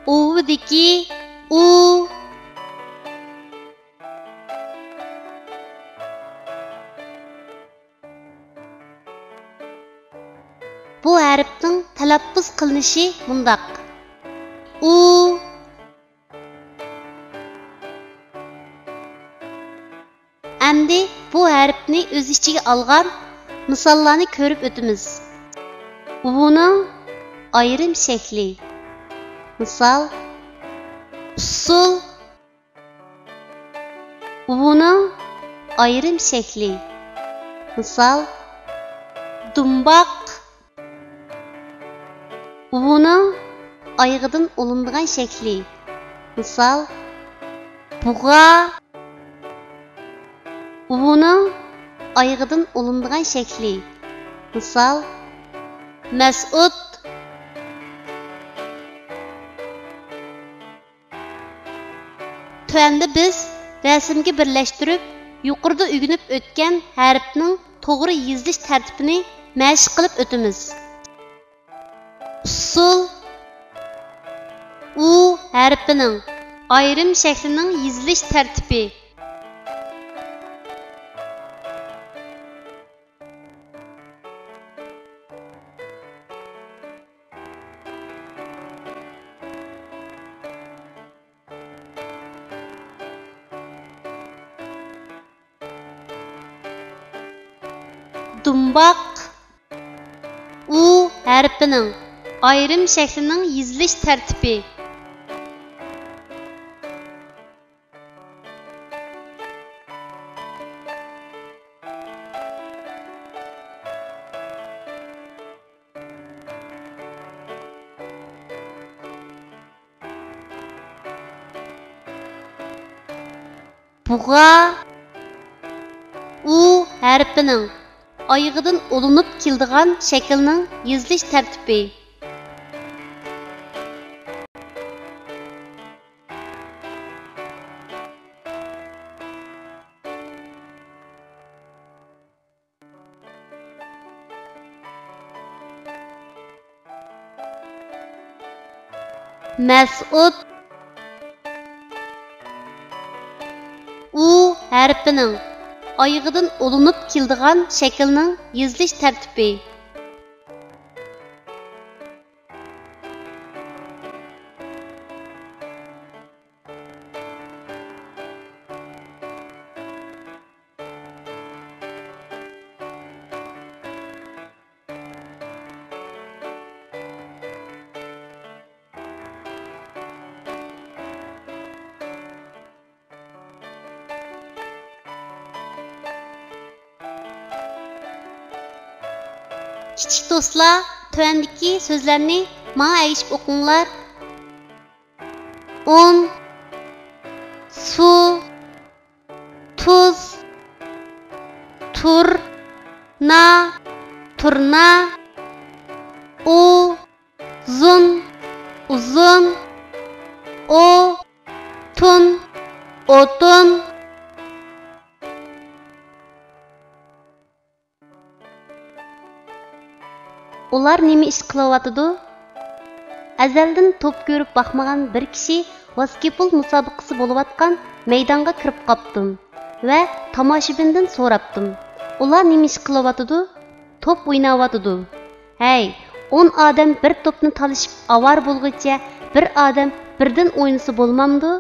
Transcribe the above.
Ovudiki u. Bu harfning talaffuz qilinishi mundaq. U. Endi bu harfni o'z ichiga olgan misollarni ko'rib o'tamiz. Uning ayrim shakli. Misol usul. Uning ayrim shakli. Misol dumboq. Uning oyog'idan olinadigan shakli. Misol bug'a. Uning oyog'idan olinadigan shakli. Misol Mas'ud. Tuanda biz rasmga birlashtirib, yuqorida o'rganib o'tgan harfning to'g'ri yozilish tartibini mashq qilib o'tamiz. Usul u harfining ayrim shaklining yozilish tartibi. Dumboq u harfining ayrim shaklining yozilish tartibi. Bug'a u harfining oyog'idan olinib keladigan shaklning yozilish tartibi. Mas'ud u harfining oyog'idan olinib keladigan shaklning yozilish tartibi. Kichik do'stlar, tuandagi so'zlarni menga aytib o'qinglar. Un, suv, tuz, turna, uzun, o'tun. Ular nima ish qilyapti? Azaldan top ko'rib baxmagan bir kishi basketbol musobaqasi bo'layotgan maydonga kirib qopdim va tomoshabindan so'rabdim. Ular nima ish qilyapti? Top o'ynayapti. Hey, 10 odam bir topni talishib avar bo'lguncha bir odam birdan o'ynasa bo'lmamdi?